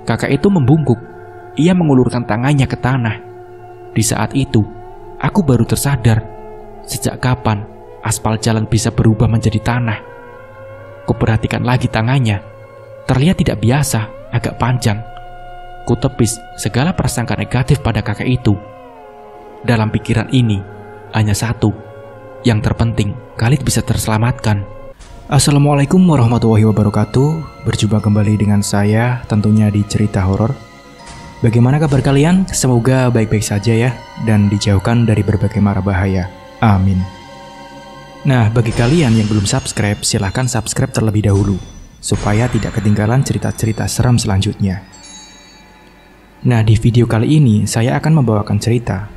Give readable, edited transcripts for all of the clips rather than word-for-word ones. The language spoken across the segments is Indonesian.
Kakak itu membungkuk. Ia mengulurkan tangannya ke tanah. Di saat itu, aku baru tersadar sejak kapan aspal jalan bisa berubah menjadi tanah. Kuperhatikan lagi tangannya. Terlihat tidak biasa, agak panjang. Kutepis segala prasangka negatif pada kakek itu. Dalam pikiran ini, hanya satu. Yang terpenting, Khalid bisa terselamatkan. Assalamualaikum warahmatullahi wabarakatuh. Berjumpa kembali dengan saya tentunya di cerita horor. Bagaimana kabar kalian? Semoga baik-baik saja ya, dan dijauhkan dari berbagai mara bahaya. Amin. Nah, bagi kalian yang belum subscribe, silahkan subscribe terlebih dahulu supaya tidak ketinggalan cerita-cerita seram selanjutnya. Nah, di video kali ini saya akan membawakan cerita.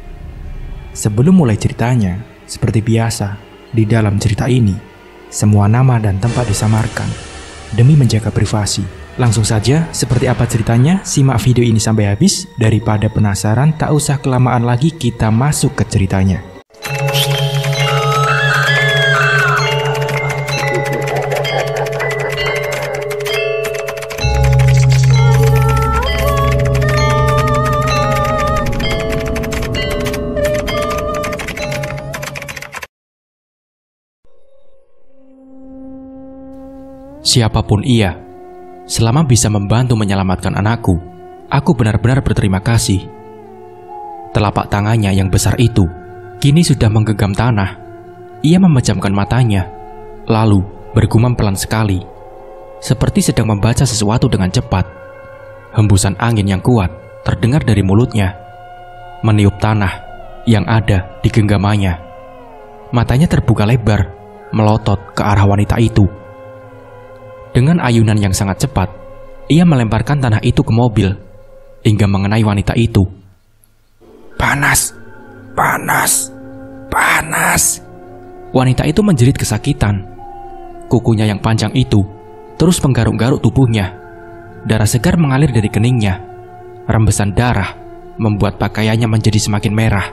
Sebelum mulai ceritanya, seperti biasa, di dalam cerita ini, semua nama dan tempat disamarkan demi menjaga privasi. Langsung saja, seperti apa ceritanya, simak video ini sampai habis. Daripada penasaran, tak usah kelamaan lagi, kita masuk ke ceritanya. Siapapun ia, selama bisa membantu menyelamatkan anakku, aku benar-benar berterima kasih. Telapak tangannya yang besar itu kini sudah menggenggam tanah. Ia memejamkan matanya, lalu bergumam pelan sekali, seperti sedang membaca sesuatu dengan cepat. Hembusan angin yang kuat terdengar dari mulutnya, meniup tanah yang ada di genggamannya. Matanya terbuka lebar, melotot ke arah wanita itu. Dengan ayunan yang sangat cepat, ia melemparkan tanah itu ke mobil, hingga mengenai wanita itu. Panas, panas, panas. Wanita itu menjerit kesakitan. Kukunya yang panjang itu terus menggaruk-garuk tubuhnya. Darah segar mengalir dari keningnya. Rembesan darah membuat pakaiannya menjadi semakin merah.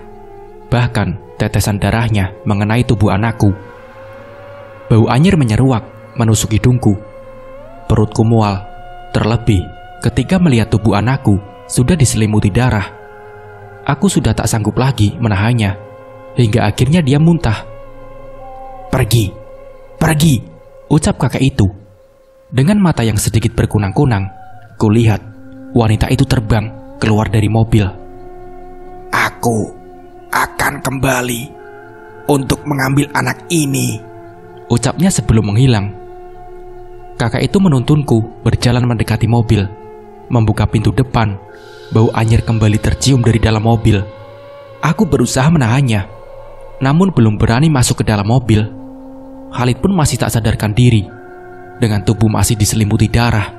Bahkan tetesan darahnya mengenai tubuh anakku. Bau anyir menyeruak menusuk hidungku. Perutku mual, terlebih ketika melihat tubuh anakku sudah diselimuti darah. Aku sudah tak sanggup lagi menahannya, hingga akhirnya dia muntah. Pergi, pergi, ucap kakek itu. Dengan mata yang sedikit berkunang-kunang, kulihat wanita itu terbang keluar dari mobil. Aku akan kembali untuk mengambil anak ini, ucapnya sebelum menghilang. Kakak itu menuntunku berjalan mendekati mobil, membuka pintu depan. Bau anyir kembali tercium dari dalam mobil. Aku berusaha menahannya, namun belum berani masuk ke dalam mobil. Khalid pun masih tak sadarkan diri. Dengan tubuh masih diselimuti darah,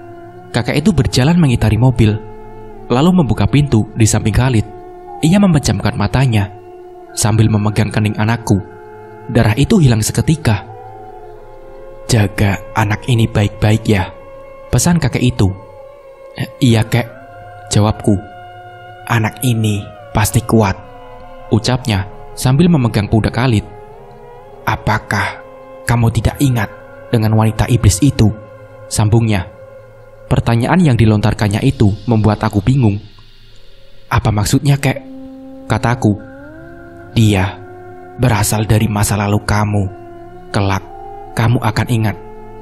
kakak itu berjalan mengitari mobil, lalu membuka pintu di samping Khalid. Ia memejamkan matanya sambil memegang kening anakku. Darah itu hilang seketika. Jaga anak ini baik-baik ya, pesan kakek itu. Iya kek, jawabku. Anak ini pasti kuat, ucapnya sambil memegang pundak Khalid. Apakah kamu tidak ingat dengan wanita iblis itu? Sambungnya. Pertanyaan yang dilontarkannya itu membuat aku bingung. Apa maksudnya kek? Kataku. Dia berasal dari masa lalu kamu. Kelak kamu akan ingat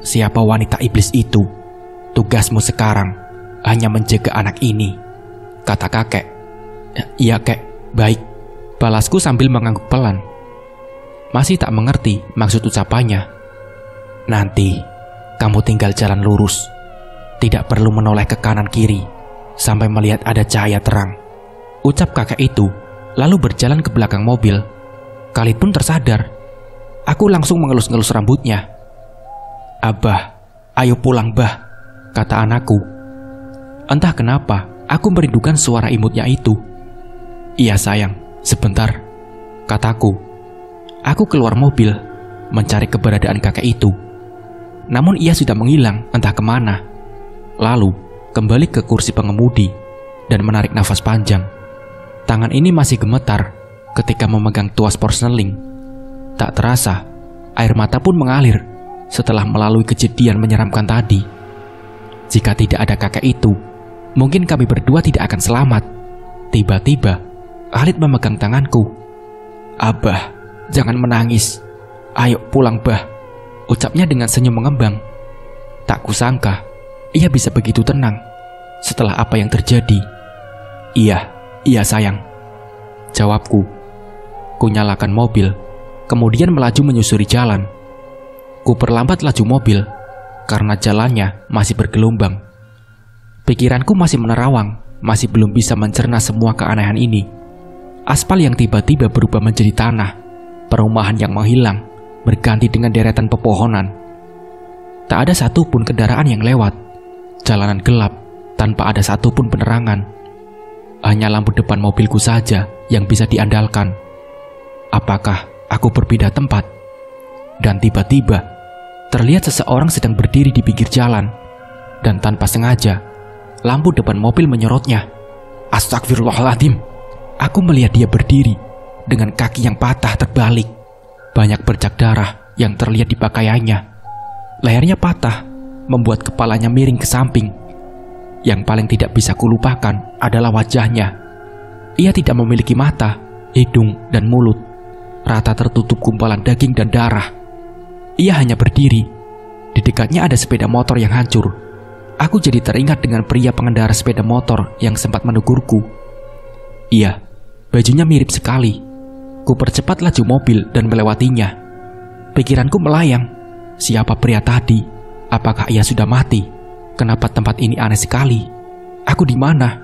siapa wanita iblis itu. Tugasmu sekarang hanya menjaga anak ini, kata kakek. Iya kek, baik, balasku sambil mengangguk pelan. Masih tak mengerti maksud ucapannya. Nanti kamu tinggal jalan lurus, tidak perlu menoleh ke kanan kiri sampai melihat ada cahaya terang, ucap kakek itu, lalu berjalan ke belakang mobil. Khalid pun tersadar. Aku langsung mengelus-ngelus rambutnya. Abah, ayo pulang bah, kata anakku. Entah kenapa, aku merindukan suara imutnya itu. Iya sayang, sebentar, kataku. Aku keluar mobil, mencari keberadaan kakek itu. Namun ia sudah menghilang entah kemana. Lalu, kembali ke kursi pengemudi, dan menarik nafas panjang. Tangan ini masih gemetar ketika memegang tuas porseling. Tak terasa, air mata pun mengalir setelah melalui kejadian menyeramkan tadi. Jika tidak ada kakek itu, Mungkin kami berdua tidak akan selamat. Tiba-tiba, Khalid memegang tanganku. "Abah, jangan menangis. Ayo pulang, Bah," ucapnya dengan senyum mengembang. Tak kusangka, ia bisa begitu tenang setelah apa yang terjadi. Iya sayang," jawabku. Ku nyalakan mobil, kemudian melaju menyusuri jalan. Ku perlambat laju mobil karena jalannya masih bergelombang. Pikiranku masih menerawang, masih belum bisa mencerna semua keanehan ini. Aspal yang tiba-tiba berubah menjadi tanah, perumahan yang menghilang, berganti dengan deretan pepohonan. Tak ada satupun kendaraan yang lewat. Jalanan gelap, tanpa ada satupun penerangan. Hanya lampu depan mobilku saja yang bisa diandalkan. Apakah aku berpindah tempat? Dan tiba-tiba, terlihat seseorang sedang berdiri di pinggir jalan. Dan tanpa sengaja, lampu depan mobil menyorotnya. Astagfirullahaladzim. Aku melihat dia berdiri dengan kaki yang patah terbalik. Banyak bercak darah yang terlihat di pakaiannya. Lehernya patah, membuat kepalanya miring ke samping. Yang paling tidak bisa kulupakan adalah wajahnya. Ia tidak memiliki mata, hidung, dan mulut. Rata tertutup gumpalan daging dan darah. Ia hanya berdiri. Di dekatnya ada sepeda motor yang hancur. Aku jadi teringat dengan pria pengendara sepeda motor yang sempat menegurku. Iya, bajunya mirip sekali. Ku percepat laju mobil dan melewatinya. Pikiranku melayang. Siapa pria tadi? Apakah ia sudah mati? Kenapa tempat ini aneh sekali? Aku di mana?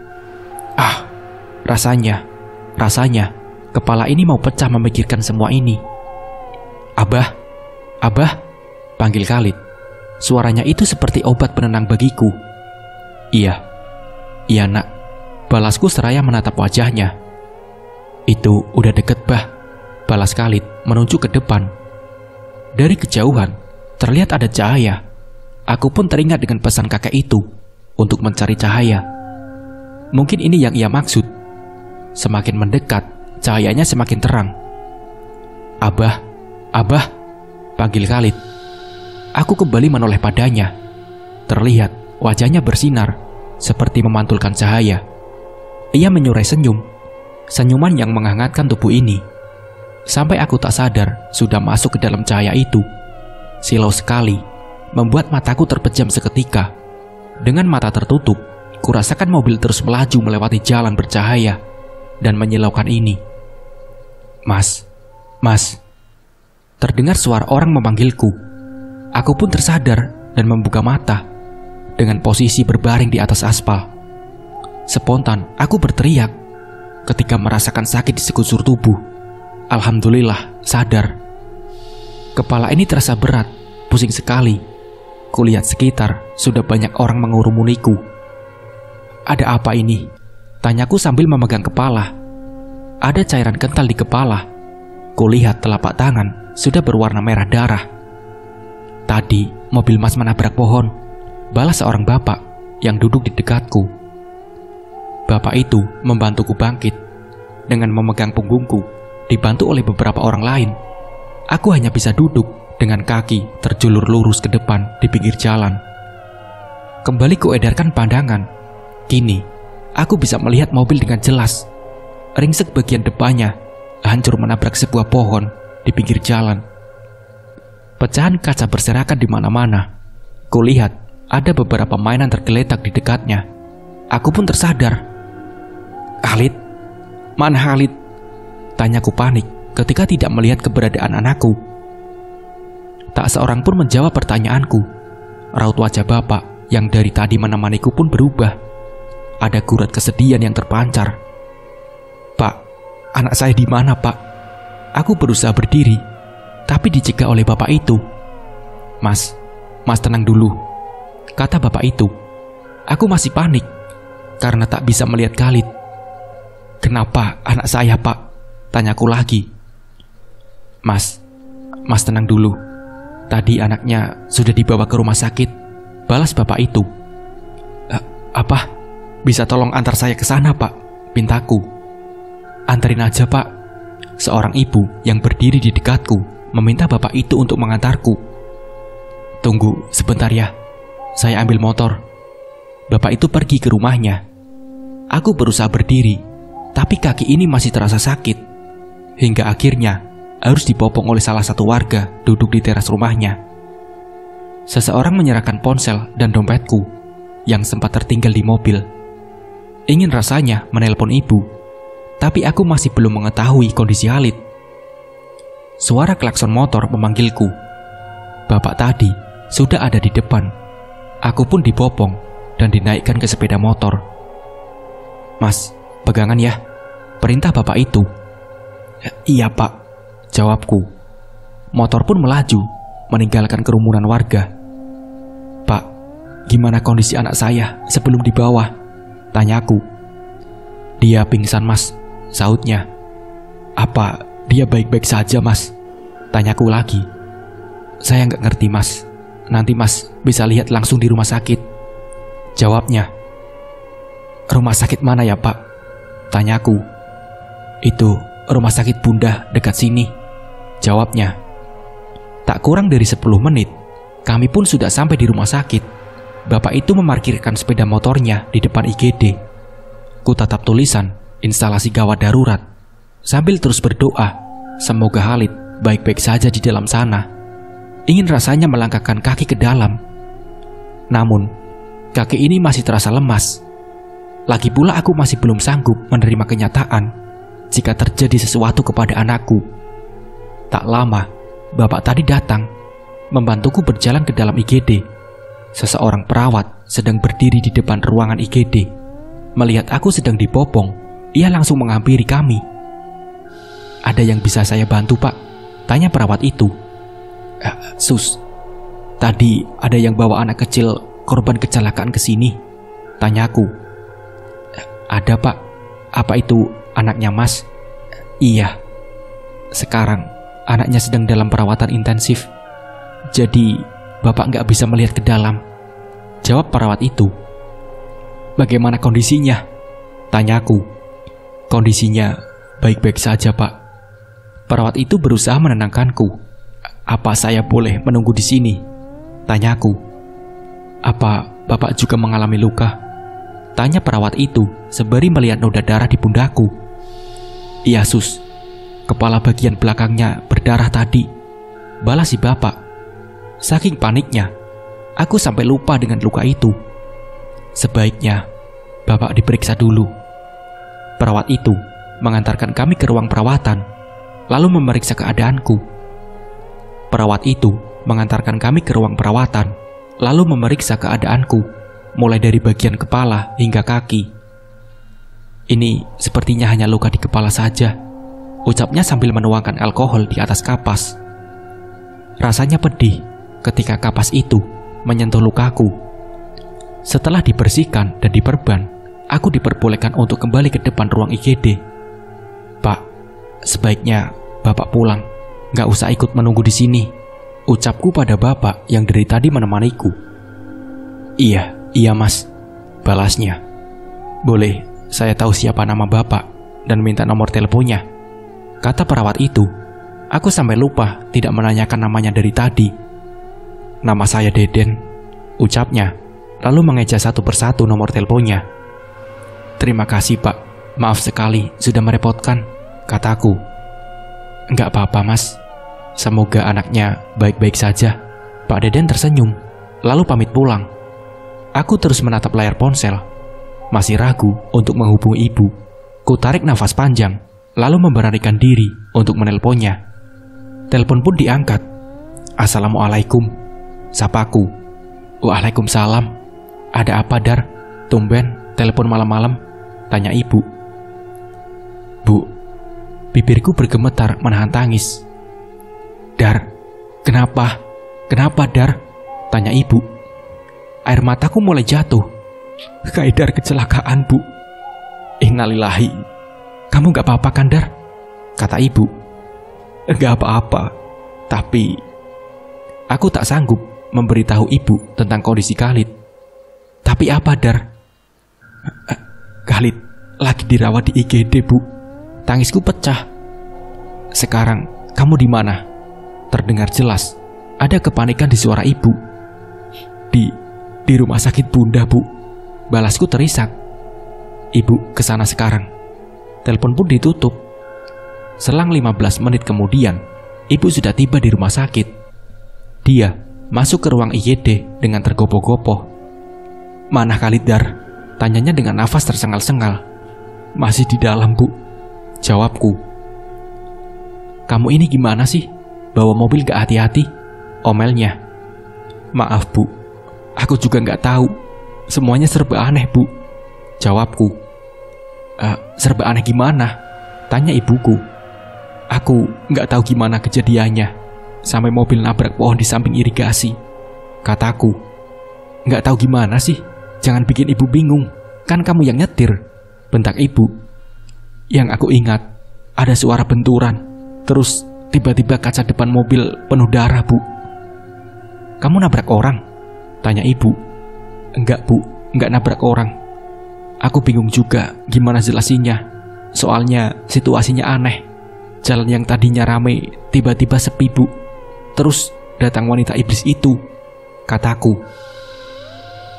Rasanya kepala ini mau pecah memikirkan semua ini. Abah, panggil Khalid. Suaranya itu seperti obat penenang bagiku. Iya nak, balasku seraya menatap wajahnya. Itu udah deket, Bah, balas Khalid menunjuk ke depan. Dari kejauhan terlihat ada cahaya. Aku pun teringat dengan pesan kakek itu untuk mencari cahaya. Mungkin ini yang ia maksud. Semakin mendekat, cahayanya semakin terang. Abah, panggil Khalid. Aku kembali menoleh padanya. Terlihat wajahnya bersinar, seperti memantulkan cahaya. Ia menyurai senyum, senyuman yang menghangatkan tubuh ini. Sampai aku tak sadar sudah masuk ke dalam cahaya itu. Silau sekali, membuat mataku terpejam seketika. Dengan mata tertutup, kurasakan mobil terus melaju melewati jalan bercahaya dan menyilaukan ini. Mas. Terdengar suara orang memanggilku. Aku pun tersadar dan membuka mata dengan posisi berbaring di atas aspal. Spontan aku berteriak ketika merasakan sakit di sekujur tubuh. Alhamdulillah sadar. Kepala ini terasa berat, pusing sekali. Kulihat sekitar, sudah banyak orang mengurumuniku. Ada apa ini? Tanyaku sambil memegang kepala. Ada cairan kental di kepala. Kulihat telapak tangan sudah berwarna merah darah. Tadi mobil Mas menabrak pohon, balas seorang bapak yang duduk di dekatku. Bapak itu membantuku bangkit dengan memegang punggungku, dibantu oleh beberapa orang lain. Aku hanya bisa duduk dengan kaki terjulur lurus ke depan di pinggir jalan. Kembali kuedarkan pandangan. Kini, aku bisa melihat mobil dengan jelas. Ringsek bagian depannya hancur menabrak sebuah pohon di pinggir jalan. Pecahan kaca berserakan di mana-mana. Kulihat ada beberapa mainan tergeletak di dekatnya. Aku pun tersadar. Khalid? Mana Khalid? Tanyaku panik ketika tidak melihat keberadaan anakku. Tak seorang pun menjawab pertanyaanku. Raut wajah bapak yang dari tadi menemaniku pun berubah. Ada gurat kesedihan yang terpancar. Pak, anak saya di mana, Pak? Aku berusaha berdiri, tapi dicegah oleh bapak itu. Mas tenang dulu, kata bapak itu. Aku masih panik karena tak bisa melihat Khalid. Kenapa anak saya, Pak? Tanyaku lagi. Mas tenang dulu. Tadi anaknya sudah dibawa ke rumah sakit, balas bapak itu. Apa? Bisa tolong antar saya ke sana, Pak? Pintaku. Anterin aja, Pak. Seorang ibu yang berdiri di dekatku meminta bapak itu untuk mengantarku. Tunggu sebentar ya, saya ambil motor. Bapak itu pergi ke rumahnya. Aku berusaha berdiri, tapi kaki ini masih terasa sakit. Hingga akhirnya harus dipopong oleh salah satu warga duduk di teras rumahnya. Seseorang menyerahkan ponsel dan dompetku yang sempat tertinggal di mobil. Ingin rasanya menelpon ibu, tapi aku masih belum mengetahui kondisi Khalid. Suara klakson motor memanggilku. Bapak tadi sudah ada di depan. Aku pun dipopong dan dinaikkan ke sepeda motor. "Mas, pegangan ya," perintah bapak itu. "Iya pak," jawabku. Motor pun melaju, meninggalkan kerumunan warga. "Pak, gimana kondisi anak saya sebelum dibawa?" tanyaku. "Dia pingsan mas," sahutnya. "Apa dia baik-baik saja mas?" tanyaku lagi. "Saya nggak ngerti mas, nanti mas bisa lihat langsung di rumah sakit," jawabnya. "Rumah sakit mana ya pak?" tanyaku. "Itu rumah sakit Bunda dekat sini," jawabnya. Tak kurang dari 10 menit, kami pun sudah sampai di rumah sakit. Bapak itu memarkirkan sepeda motornya di depan IGD. Ku tatap tulisan instalasi gawat darurat sambil terus berdoa semoga Khalid baik-baik saja di dalam sana. Ingin rasanya melangkahkan kaki ke dalam, namun kaki ini masih terasa lemas. Lagi pula aku masih belum sanggup menerima kenyataan jika terjadi sesuatu kepada anakku. Tak lama, bapak tadi datang membantuku berjalan ke dalam IGD. Seseorang perawat sedang berdiri di depan ruangan IGD. Melihat aku sedang dipopong, ia langsung menghampiri kami. "Ada yang bisa saya bantu pak?" tanya perawat itu. Sus, tadi ada yang bawa anak kecil korban kecelakaan ke sini," tanyaku. "Ada pak, apa itu anaknya mas?" "Iya, sekarang anaknya sedang dalam perawatan intensif, jadi bapak nggak bisa melihat ke dalam," jawab perawat itu. "Bagaimana kondisinya?" tanyaku. "Kondisinya baik-baik saja pak." Perawat itu berusaha menenangkanku. "Apa saya boleh menunggu di sini?" tanyaku. "Apa bapak juga mengalami luka?" tanya perawat itu sembari melihat noda darah di pundakku. "Iya sus, kepala bagian belakangnya berdarah tadi," balas si bapak. Saking paniknya, aku sampai lupa dengan luka itu. "Sebaiknya bapak diperiksa dulu." Perawat itu mengantarkan kami ke ruang perawatan, lalu memeriksa keadaanku. Perawat itu mengantarkan kami ke ruang perawatan, lalu memeriksa keadaanku, mulai dari bagian kepala hingga kaki. "Ini sepertinya hanya luka di kepala saja," ucapnya sambil menuangkan alkohol di atas kapas. Rasanya pedih ketika kapas itu menyentuh lukaku. Setelah dibersihkan dan diperban, aku diperbolehkan untuk kembali ke depan ruang IGD. "Pak, sebaiknya bapak pulang, nggak usah ikut menunggu di sini," ucapku pada bapak yang dari tadi menemaniku. Iya mas," balasnya. "Boleh saya tahu siapa nama bapak dan minta nomor teleponnya?" kata perawat itu. Aku sampai lupa tidak menanyakan namanya dari tadi. "Nama saya Deden," ucapnya, lalu mengeja satu persatu nomor teleponnya. "Terima kasih pak, maaf sekali sudah merepotkan," kataku. "Enggak apa-apa mas, semoga anaknya baik-baik saja." Pak Deden tersenyum, lalu pamit pulang. Aku terus menatap layar ponsel, masih ragu untuk menghubungi ibu. Ku tarik nafas panjang, lalu memberanikan diri untuk menelponnya. Telepon pun diangkat. "Assalamualaikum," sapaku. "Waalaikumsalam. Ada apa Dar? Tumben telepon malam-malam?" tanya ibu. "Bu," bibirku bergemetar menahan tangis. "Dar, kenapa? Kenapa Dar?" tanya ibu. Air mataku mulai jatuh. "Kaidar kecelakaan bu." "Innalillahi. Kamu gak apa-apa kan Dar?" kata ibu. "Gak apa-apa, tapi..." Aku tak sanggup memberitahu ibu tentang kondisi Khalid. "Tapi apa Dar?" "Khalid lagi dirawat di IGD bu." Tangisku pecah. "Sekarang kamu di mana?" Terdengar jelas ada kepanikan di suara ibu. Di rumah sakit Bunda bu," balasku terisak. Ibu kesana sekarang. Telepon pun ditutup. Selang 15 menit kemudian, ibu sudah tiba di rumah sakit. Dia masuk ke ruang IGD dengan tergopoh-gopoh. "Mana Khalid, Dar?" tanyanya dengan nafas tersengal-sengal. "Masih di dalam, Bu," jawabku. "Kamu ini gimana sih? Bawa mobil gak hati-hati?" omelnya. "Maaf, Bu, aku juga gak tahu. Semuanya serba aneh, Bu," jawabku. Serba aneh gimana?" tanya ibuku. "Aku gak tahu gimana kejadiannya, sampai mobil nabrak pohon di samping irigasi," kataku. "Gak tahu gimana sih? Jangan bikin ibu bingung. Kan kamu yang nyetir," bentak ibu. "Yang aku ingat, ada suara benturan. Terus tiba-tiba kaca depan mobil penuh darah, Bu." "Kamu nabrak orang?" tanya ibu. "Enggak, Bu, enggak nabrak orang. Aku bingung juga gimana jelasinnya. Soalnya situasinya aneh. Jalan yang tadinya ramai tiba-tiba sepi, Bu. Terus datang wanita iblis itu," kataku.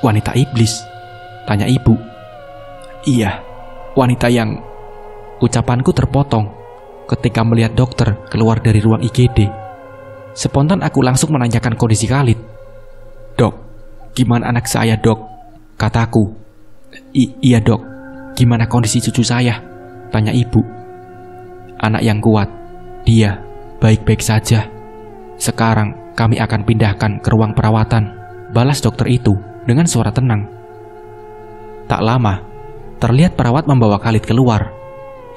"Wanita iblis?" tanya ibu. "Iya, wanita yang..." Ucapanku terpotong ketika melihat dokter keluar dari ruang IGD. Spontan aku langsung menanyakan kondisi Khalid. "Dok, gimana anak saya, Dok?" kataku. Iya, Dok. Gimana kondisi cucu saya?" tanya ibu. "Anak yang kuat. Dia baik-baik saja. Sekarang kami akan pindahkan ke ruang perawatan," balas dokter itu dengan suara tenang. Tak lama, terlihat perawat membawa Khalid keluar.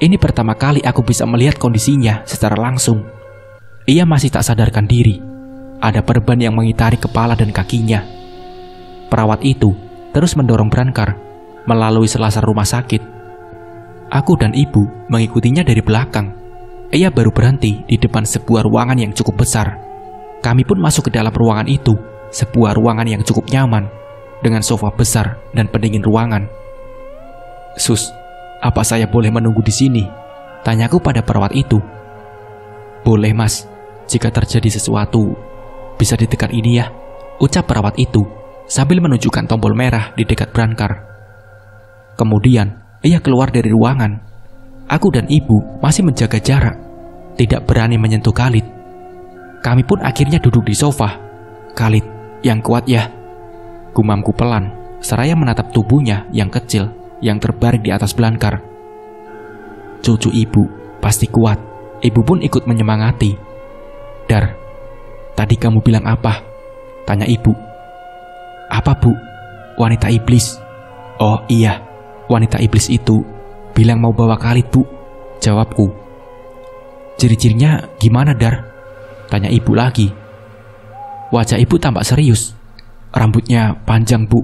Ini pertama kali aku bisa melihat kondisinya secara langsung. Ia masih tak sadarkan diri. Ada perban yang mengitari kepala dan kakinya. Perawat itu terus mendorong Brankar melalui selasar rumah sakit. Aku dan ibu mengikutinya dari belakang. Ia baru berhenti di depan sebuah ruangan yang cukup besar. Kami pun masuk ke dalam ruangan itu, sebuah ruangan yang cukup nyaman, dengan sofa besar dan pendingin ruangan. "Sus, apa saya boleh menunggu di sini?" tanyaku pada perawat itu. "Boleh, Mas. Jika terjadi sesuatu, bisa ditekan ini ya," ucap perawat itu sambil menunjukkan tombol merah di dekat Brankar. Kemudian, ia keluar dari ruangan. Aku dan ibu masih menjaga jarak, tidak berani menyentuh Khalid. Kami pun akhirnya duduk di sofa. "Khalid, yang kuat ya," gumamku pelan, seraya menatap tubuhnya yang kecil, yang terbaring di atas Brankar. "Cucu ibu pasti kuat," ibu pun ikut menyemangati. "Dar, tadi kamu bilang apa?" tanya ibu. "Apa, Bu? Wanita iblis?" "Oh iya, wanita iblis itu bilang mau bawa Khalid, Bu," jawabku. "Ciri-cirinya gimana, Dar?" tanya ibu lagi. Wajah ibu tampak serius. "Rambutnya panjang, Bu.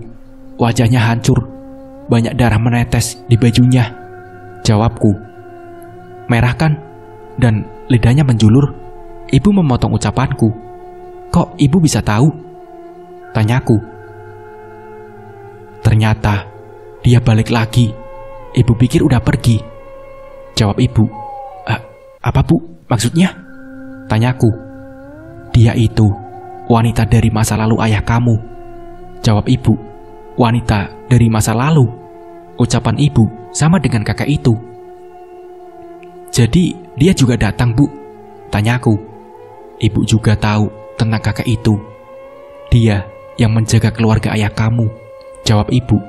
Wajahnya hancur. Banyak darah menetes di bajunya," jawabku. "Merah kan? Dan lidahnya menjulur," ibu memotong ucapanku. "Kok ibu bisa tahu?" tanyaku. "Ternyata dia balik lagi. Ibu pikir udah pergi," jawab ibu. Apa, Bu? Maksudnya?" tanyaku. "Dia itu wanita dari masa lalu ayah kamu," jawab ibu. "Wanita dari masa lalu?" Ucapan ibu sama dengan kakak itu. "Jadi dia juga datang, Bu?" tanyaku. "Ibu juga tahu tentang kakak itu. Dia yang menjaga keluarga ayah kamu," jawab ibu.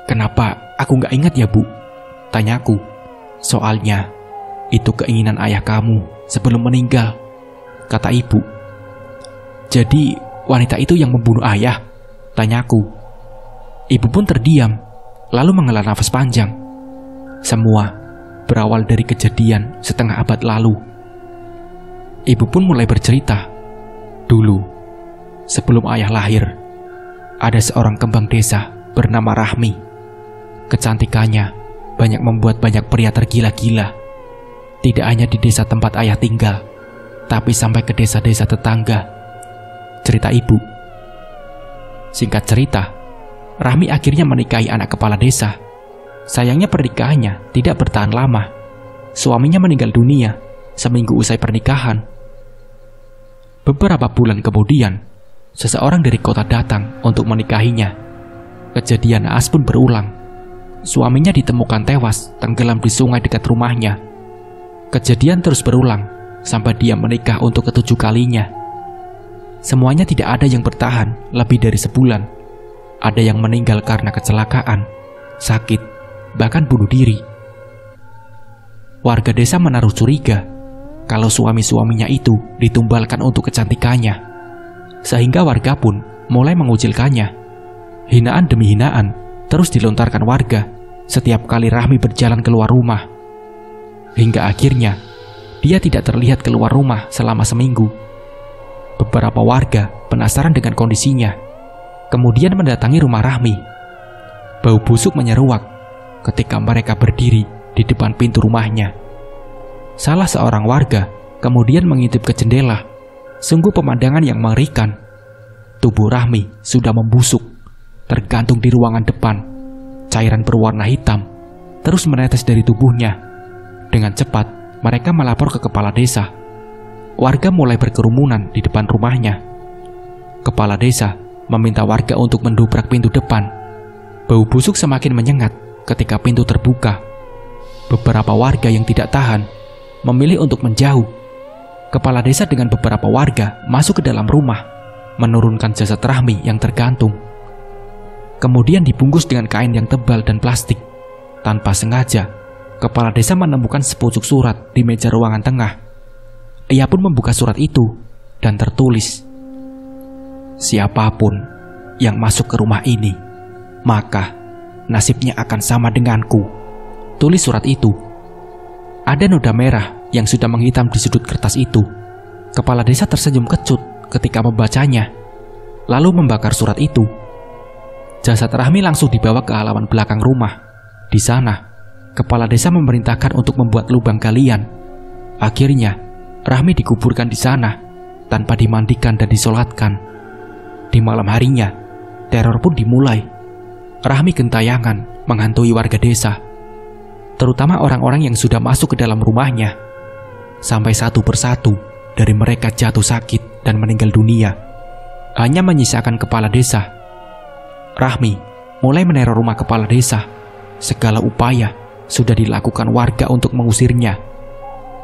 "Kenapa aku gak ingat ya, Bu?" tanyaku. "Soalnya itu keinginan ayah kamu sebelum meninggal," kata ibu. "Jadi wanita itu yang membunuh ayah?" tanyaku. Ibu pun terdiam, lalu menghela nafas panjang. Semua berawal dari kejadian setengah abad lalu. Ibu pun mulai bercerita. "Dulu, sebelum ayah lahir, ada seorang kembang desa bernama Rahmi. Kecantikannya banyak membuat banyak pria tergila-gila. Tidak hanya di desa tempat ayah tinggal, tapi sampai ke desa-desa tetangga," cerita ibu. Singkat cerita, Rahmi akhirnya menikahi anak kepala desa. Sayangnya pernikahannya tidak bertahan lama. Suaminya meninggal dunia seminggu usai pernikahan. Beberapa bulan kemudian, seseorang dari kota datang untuk menikahinya. Kejadian naas pun berulang. suaminya ditemukan tewas tenggelam di sungai dekat rumahnya. Kejadian terus berulang sampai dia menikah untuk ke-7 kalinya. Semuanya tidak ada yang bertahan lebih dari sebulan. Ada yang meninggal karena kecelakaan, sakit, bahkan bunuh diri. Warga desa menaruh curiga kalau suami-suaminya itu ditumbalkan untuk kecantikannya, sehingga warga pun mulai mengucilkannya. Hinaan demi hinaan terus dilontarkan warga setiap kali Rahmi berjalan keluar rumah. Hingga akhirnya dia tidak terlihat keluar rumah selama seminggu. Beberapa warga penasaran dengan kondisinya, kemudian mendatangi rumah Rahmi. Bau busuk menyeruak ketika mereka berdiri di depan pintu rumahnya. Salah seorang warga kemudian mengintip ke jendela. Sungguh pemandangan yang mengerikan. Tubuh Rahmi sudah membusuk, tergantung di ruangan depan. Cairan berwarna hitam terus menetes dari tubuhnya. Dengan cepat, mereka melapor ke kepala desa. Warga mulai berkerumunan di depan rumahnya. Kepala desa meminta warga untuk mendobrak pintu depan. Bau busuk semakin menyengat ketika pintu terbuka. Beberapa warga yang tidak tahan memilih untuk menjauh. Kepala desa dengan beberapa warga masuk ke dalam rumah, menurunkan jasad Rahmi yang tergantung. Kemudian dibungkus dengan kain yang tebal dan plastik. Tanpa sengaja, kepala desa menemukan sepucuk surat di meja ruangan tengah. Ia pun membuka surat itu dan tertulis, "Siapapun yang masuk ke rumah ini, maka nasibnya akan sama denganku." Tulis surat itu. Ada noda merah yang sudah menghitam di sudut kertas itu. Kepala desa tersenyum kecut ketika membacanya, lalu membakar surat itu. Jasad Rahmi langsung dibawa ke halaman belakang rumah. Di sana, kepala desa memerintahkan untuk membuat lubang galian. Akhirnya, Rahmi dikuburkan di sana tanpa dimandikan dan disolatkan. Di malam harinya, teror pun dimulai. Rahmi gentayangan menghantui warga desa, terutama orang-orang yang sudah masuk ke dalam rumahnya. Sampai satu persatu dari mereka jatuh sakit dan meninggal dunia. Hanya menyisakan kepala desa. Rahmi mulai meneror rumah kepala desa. Segala upaya sudah dilakukan warga untuk mengusirnya,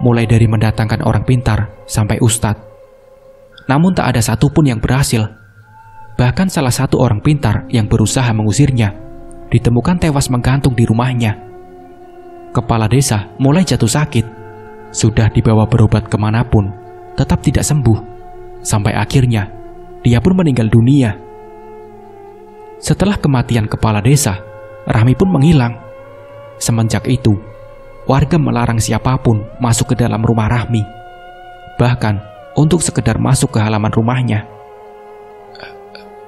mulai dari mendatangkan orang pintar sampai ustadz. Namun tak ada satupun yang berhasil. Bahkan salah satu orang pintar yang berusaha mengusirnya ditemukan tewas menggantung di rumahnya. Kepala desa mulai jatuh sakit. Sudah dibawa berobat kemanapun, tetap tidak sembuh. Sampai akhirnya, dia pun meninggal dunia. Setelah kematian kepala desa, Rahmi pun menghilang. Semenjak itu, warga melarang siapapun masuk ke dalam rumah Rahmi. Bahkan untuk sekedar masuk ke halaman rumahnya.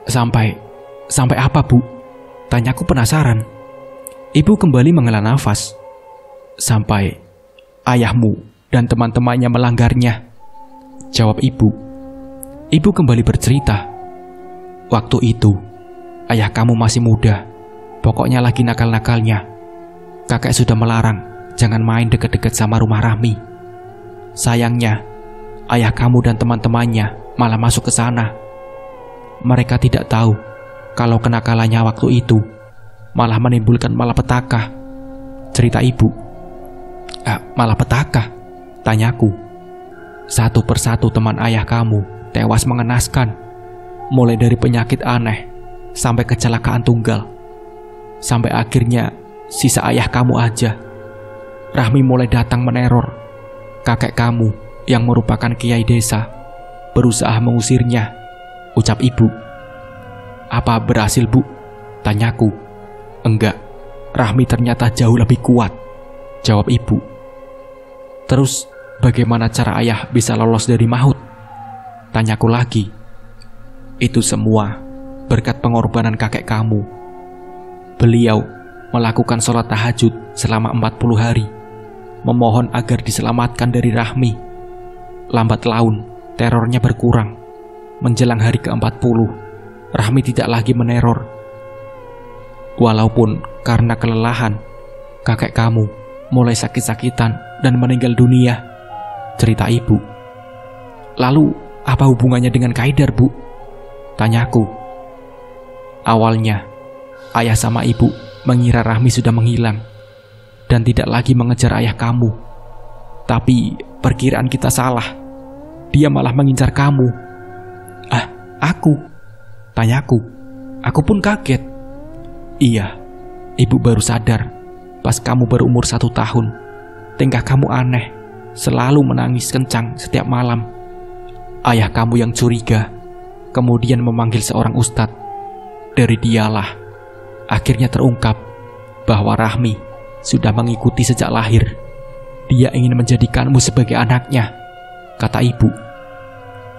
Sampai apa, Bu? Tanyaku penasaran. Ibu kembali menghela nafas. Sampai ayahmu dan teman-temannya melanggarnya, jawab ibu. Ibu kembali bercerita. Waktu itu, ayah kamu masih muda. Pokoknya lagi nakal-nakalnya. Kakek sudah melarang jangan main dekat-dekat sama rumah Rahmi. Sayangnya, ayah kamu dan teman-temannya malah masuk ke sana. Mereka tidak tahu kalau kenakalannya waktu itu malah menimbulkan malapetaka. Cerita ibu. Malapetaka? Tanyaku. Satu persatu teman ayah kamu tewas mengenaskan. Mulai dari penyakit aneh sampai kecelakaan tunggal. Sampai akhirnya sisa ayah kamu aja. Rahmi mulai datang meneror. Kakek kamu yang merupakan kiai desa berusaha mengusirnya, ucap ibu. Apa berhasil, Bu? Tanyaku. Enggak, Rahmi ternyata jauh lebih kuat, jawab ibu. Terus bagaimana cara ayah bisa lolos dari maut? Tanyaku lagi. Itu semua berkat pengorbanan kakek kamu. Beliau melakukan sholat tahajud selama 40 hari, memohon agar diselamatkan dari Rahmi. Lambat laun, terornya berkurang. Menjelang hari ke-40, Rahmi tidak lagi meneror. Walaupun karena kelelahan, kakek kamu mulai sakit-sakitan dan meninggal dunia, cerita ibu. Lalu, apa hubungannya dengan Kaidar, Bu? Tanyaku. Awalnya, ayah sama ibu mengira Rahmi sudah menghilang dan tidak lagi mengejar ayah kamu. Tapi perkiraan kita salah. Dia malah mengincar kamu. Ah, aku? Tanyaku. Aku pun kaget. Iya, ibu baru sadar pas kamu berumur 1 tahun. Tingkah kamu aneh, selalu menangis kencang setiap malam. Ayah kamu yang curiga, kemudian memanggil seorang ustadz. Dari dialah akhirnya terungkap bahwa Rahmi sudah mengikuti sejak lahir. Dia ingin menjadikanmu sebagai anaknya, kata ibu.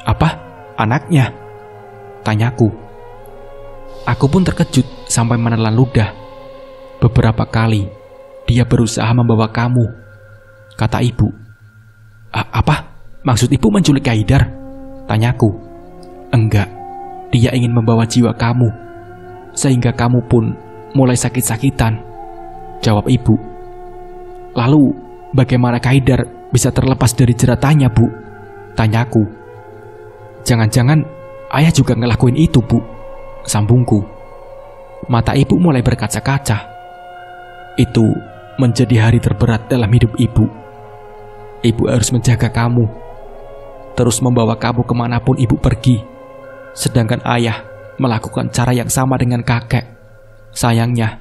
Apa? Anaknya? Tanyaku. Aku pun terkejut sampai menelan ludah. Beberapa kali dia berusaha membawa kamu, kata ibu. Apa? Maksud ibu menculik Haidar? Tanyaku. Enggak, dia ingin membawa jiwa kamu, sehingga kamu pun mulai sakit-sakitan, jawab ibu. Lalu bagaimana Haidar bisa terlepas dari jeratannya, Bu? Tanyaku. Jangan-jangan ayah juga ngelakuin itu, Bu, sambungku. Mata ibu mulai berkaca-kaca. Itu menjadi hari terberat dalam hidup ibu. Ibu harus menjaga kamu, terus membawa kamu kemanapun ibu pergi. Sedangkan ayah melakukan cara yang sama dengan kakek. Sayangnya,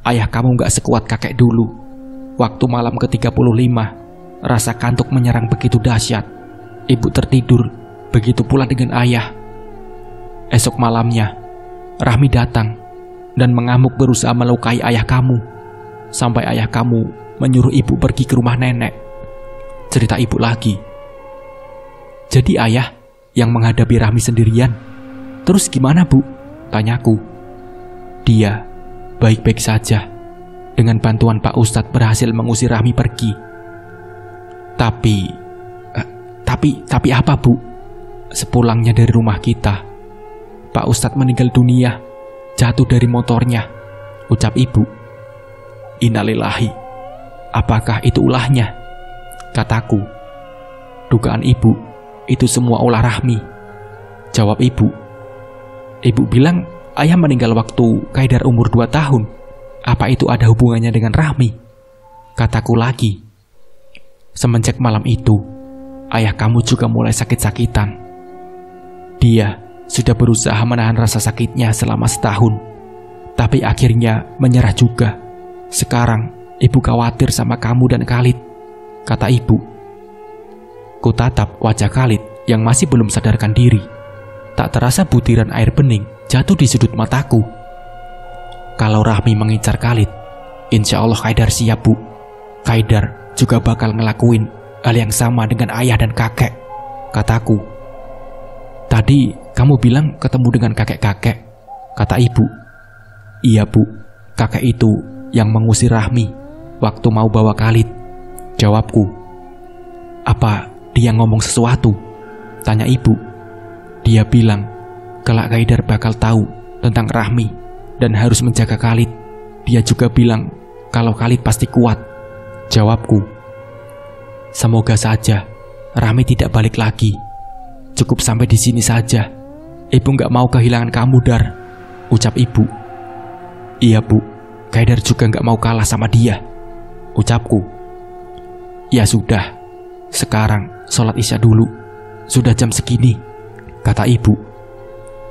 ayah kamu gak sekuat kakek dulu. Waktu malam ke-35, rasa kantuk menyerang begitu dahsyat. Ibu tertidur, begitu pula dengan ayah. Esok malamnya, Rahmi datang dan mengamuk berusaha melukai ayah kamu. Sampai ayah kamu menyuruh ibu pergi ke rumah nenek. Cerita ibu lagi. Jadi ayah yang menghadapi Rahmi sendirian. Terus gimana, Bu? Tanyaku. Dia baik-baik saja. Dengan bantuan Pak Ustadz berhasil mengusir Rahmi pergi. Tapi apa, Bu? Sepulangnya dari rumah kita, Pak Ustadz meninggal dunia, jatuh dari motornya, ucap ibu. Innalillahi. Apakah itu ulahnya? Kataku. Dugaan ibu, itu semua ulah Rahmi, jawab ibu. Ibu bilang ayah meninggal waktu Haidar umur 2 tahun. Apa itu ada hubungannya dengan Rahmi? Kataku lagi. Semenjak malam itu, ayah kamu juga mulai sakit-sakitan. Dia sudah berusaha menahan rasa sakitnya selama 1 tahun, tapi akhirnya menyerah juga. Sekarang ibu khawatir sama kamu dan Khalid, kata ibu. Kutatap wajah Khalid yang masih belum sadarkan diri. Tak terasa butiran air bening jatuh di sudut mataku. Kalau Rahmi mengincar Khalid, insya Allah Haidar siap, Bu. Haidar juga bakal ngelakuin hal yang sama dengan ayah dan kakek, kataku. Tadi kamu bilang ketemu dengan kakek-kakek, kata ibu. Iya, Bu. Kakek itu yang mengusir Rahmi waktu mau bawa Khalid, jawabku. Apa dia ngomong sesuatu? Tanya ibu. Dia bilang kalau Haidar bakal tahu tentang Rahmi dan harus menjaga Khalid. Dia juga bilang kalau Khalid pasti kuat, jawabku. Semoga saja Rahmi tidak balik lagi. Cukup sampai di sini saja. Ibu gak mau kehilangan kamu, Dar, ucap ibu. Iya, Bu. Haidar juga gak mau kalah sama dia, ucapku. Ya sudah, sekarang sholat isya dulu. Sudah jam segini, kata ibu.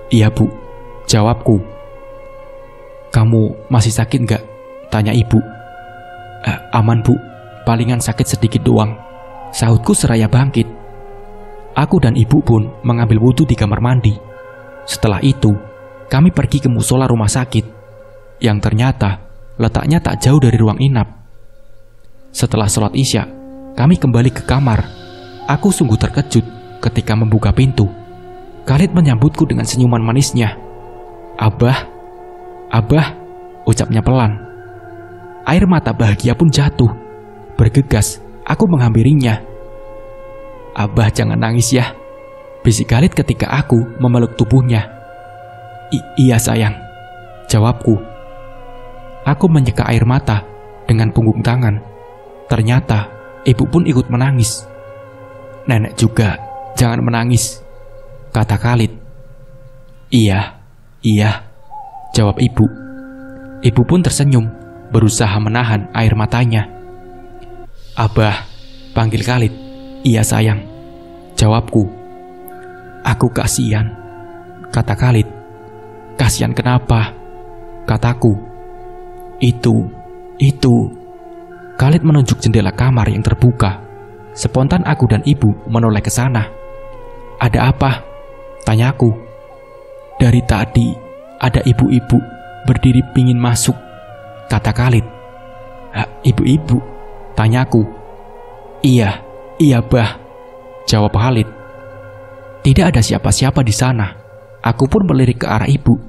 Iya, Bu, jawabku. Kamu masih sakit gak? Tanya ibu. Aman, Bu, palingan sakit sedikit doang, sahutku seraya bangkit. Aku dan ibu pun mengambil wudhu di kamar mandi. Setelah itu, kami pergi ke musola rumah sakit, yang ternyata letaknya tak jauh dari ruang inap. Setelah sholat isya, kami kembali ke kamar. Aku sungguh terkejut ketika membuka pintu. Khalid menyambutku dengan senyuman manisnya. Abah, ucapnya pelan. Air mata bahagia pun jatuh. Bergegas, aku menghampirinya. Abah jangan nangis ya, bisik Khalid ketika aku memeluk tubuhnya. Iya sayang, jawabku. Aku menyeka air mata dengan punggung tangan. Ternyata ibu pun ikut menangis. Nenek juga jangan menangis, kata Khalid. Iya, jawab ibu. Ibu pun tersenyum, berusaha menahan air matanya. "Abah," panggil Khalid. "Iya sayang," jawabku. "Aku kasihan," kata Khalid. "Kasihan kenapa?" kataku. Itu. Khalid menunjuk jendela kamar yang terbuka. Spontan aku dan ibu menoleh ke sana. "Ada apa?" tanyaku. "Dari tadi ada ibu-ibu berdiri pingin masuk," kata Khalid. "Ibu-ibu?" tanyaku. Iya bah," jawab Khalid. Tidak ada siapa-siapa di sana. Aku pun melirik ke arah ibu.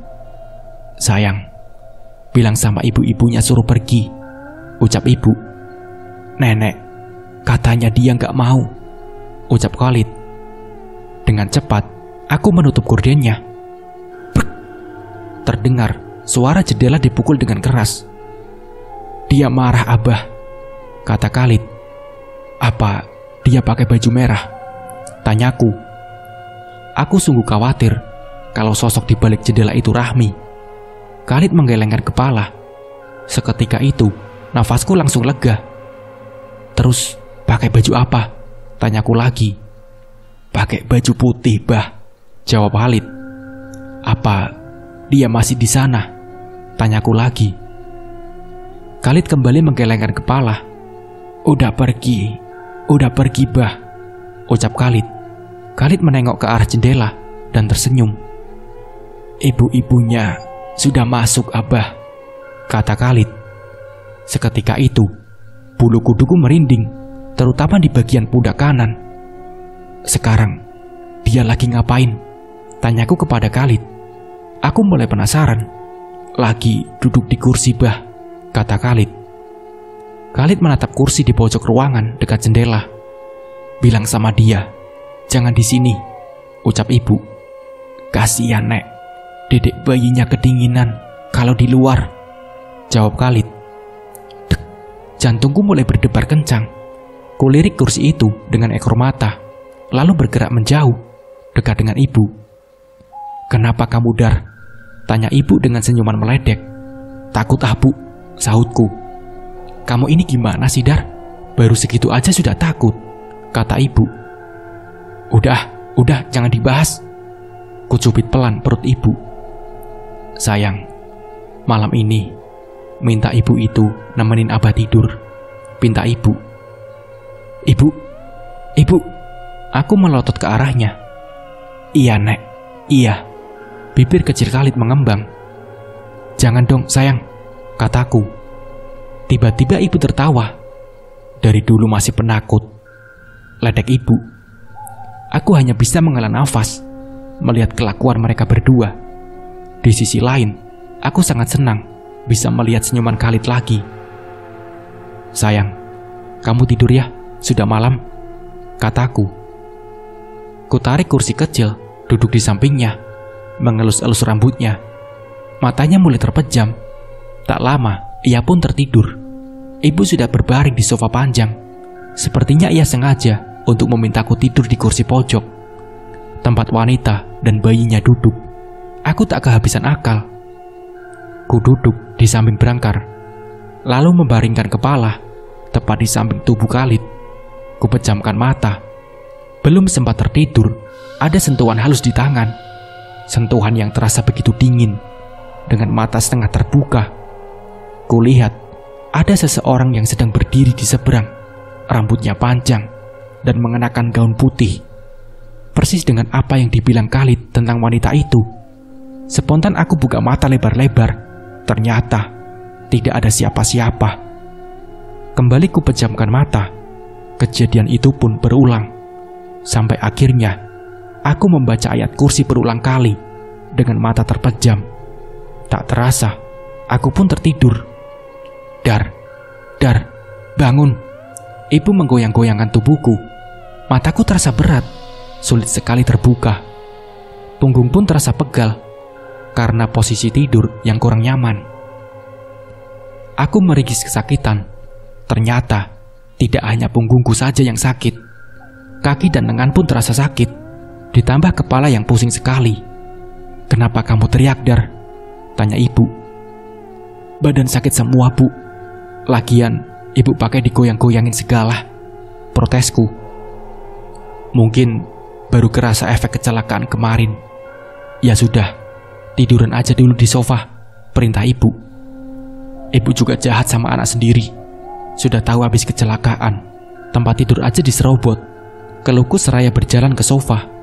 "Sayang, bilang sama ibu-ibunya suruh pergi," ucap ibu. "Nenek, katanya dia gak mau," ucap Khalid. Dengan cepat, aku menutup gordennya. Brrr. Terdengar suara jendela dipukul dengan keras. "Dia marah abah," kata Khalid. "Apa dia pakai baju merah?" tanyaku. Aku sungguh khawatir kalau sosok di balik jendela itu Rahmi. Khalid menggelengkan kepala. Seketika itu, nafasku langsung lega. "Terus pakai baju apa?" tanyaku lagi. "Pakai baju putih, bah," jawab Khalid. "Apa dia masih di sana?" tanyaku lagi. Khalid kembali menggelengkan kepala. Udah pergi, bah," ucap Khalid. Khalid menengok ke arah jendela dan tersenyum. "Ibu-ibunya sudah masuk, abah," kata Khalid. Seketika itu, bulu kuduku merinding, terutama di bagian pundak kanan. "Sekarang, dia lagi ngapain?" tanyaku kepada Khalid. Aku mulai penasaran. "Lagi duduk di kursi, bah," kata Khalid. Khalid menatap kursi di pojok ruangan dekat jendela. "Bilang sama dia, jangan di sini," ucap ibu. "Kasihan, Nek. Dedek bayinya kedinginan kalau di luar," jawab Khalid. Dek, jantungku mulai berdebar kencang. Kulirik kursi itu dengan ekor mata, lalu bergerak menjauh, dekat dengan ibu. "Kenapa kamu, Dar?" tanya ibu dengan senyuman meledek. "Takut ah, Bu," sahutku. "Kamu ini gimana sih, Dar? Baru segitu aja sudah takut," kata ibu. Udah, jangan dibahas." Kucubit pelan perut ibu. "Sayang, malam ini minta ibu itu nemenin abah tidur," pinta ibu. Ibu, aku melotot ke arahnya. "Iya, Nek, iya." Bibir kecil Khalid mengembang. "Jangan dong, sayang," kataku. Tiba-tiba ibu tertawa. "Dari dulu masih penakut," ledek ibu. Aku hanya bisa menghela nafas melihat kelakuan mereka berdua. Di sisi lain, aku sangat senang bisa melihat senyuman Khalid lagi. "Sayang, kamu tidur ya, sudah malam," kataku. Kutarik kursi kecil, duduk di sampingnya, mengelus-elus rambutnya. Matanya mulai terpejam. Tak lama, ia pun tertidur. Ibu sudah berbaring di sofa panjang. Sepertinya ia sengaja untuk memintaku tidur di kursi pojok, tempat wanita dan bayinya duduk. Aku tak kehabisan akal. Ku duduk di samping berangkar, lalu membaringkan kepala tepat di samping tubuh Khalid. Ku pejamkan mata. Belum sempat tertidur, ada sentuhan halus di tangan. Sentuhan yang terasa begitu dingin. Dengan mata setengah terbuka, kulihat ada seseorang yang sedang berdiri di seberang. Rambutnya panjang dan mengenakan gaun putih. Persis dengan apa yang dibilang Khalid tentang wanita itu. Spontan aku buka mata lebar-lebar. Ternyata tidak ada siapa-siapa. Kembali ku pejamkan mata. Kejadian itu pun berulang. Sampai akhirnya aku membaca ayat kursi berulang kali dengan mata terpejam. Tak terasa, aku pun tertidur. Dar, bangun." Ibu menggoyang-goyangkan tubuhku. Mataku terasa berat, sulit sekali terbuka. Punggung pun terasa pegal karena posisi tidur yang kurang nyaman. Aku meringkis kesakitan. Ternyata tidak hanya punggungku saja yang sakit. Kaki dan lengan pun terasa sakit, ditambah kepala yang pusing sekali. "Kenapa kamu teriak, Dar?" tanya ibu. Badan sakit semua, Bu. Lagian, ibu pakai digoyang-goyangin segala. Protesku. Mungkin baru kerasa efek kecelakaan kemarin. Ya sudah, tiduran aja dulu di sofa, perintah ibu. Ibu juga jahat sama anak sendiri. Sudah tahu habis kecelakaan, tempat tidur aja diserobot. Keluhku seraya berjalan ke sofa.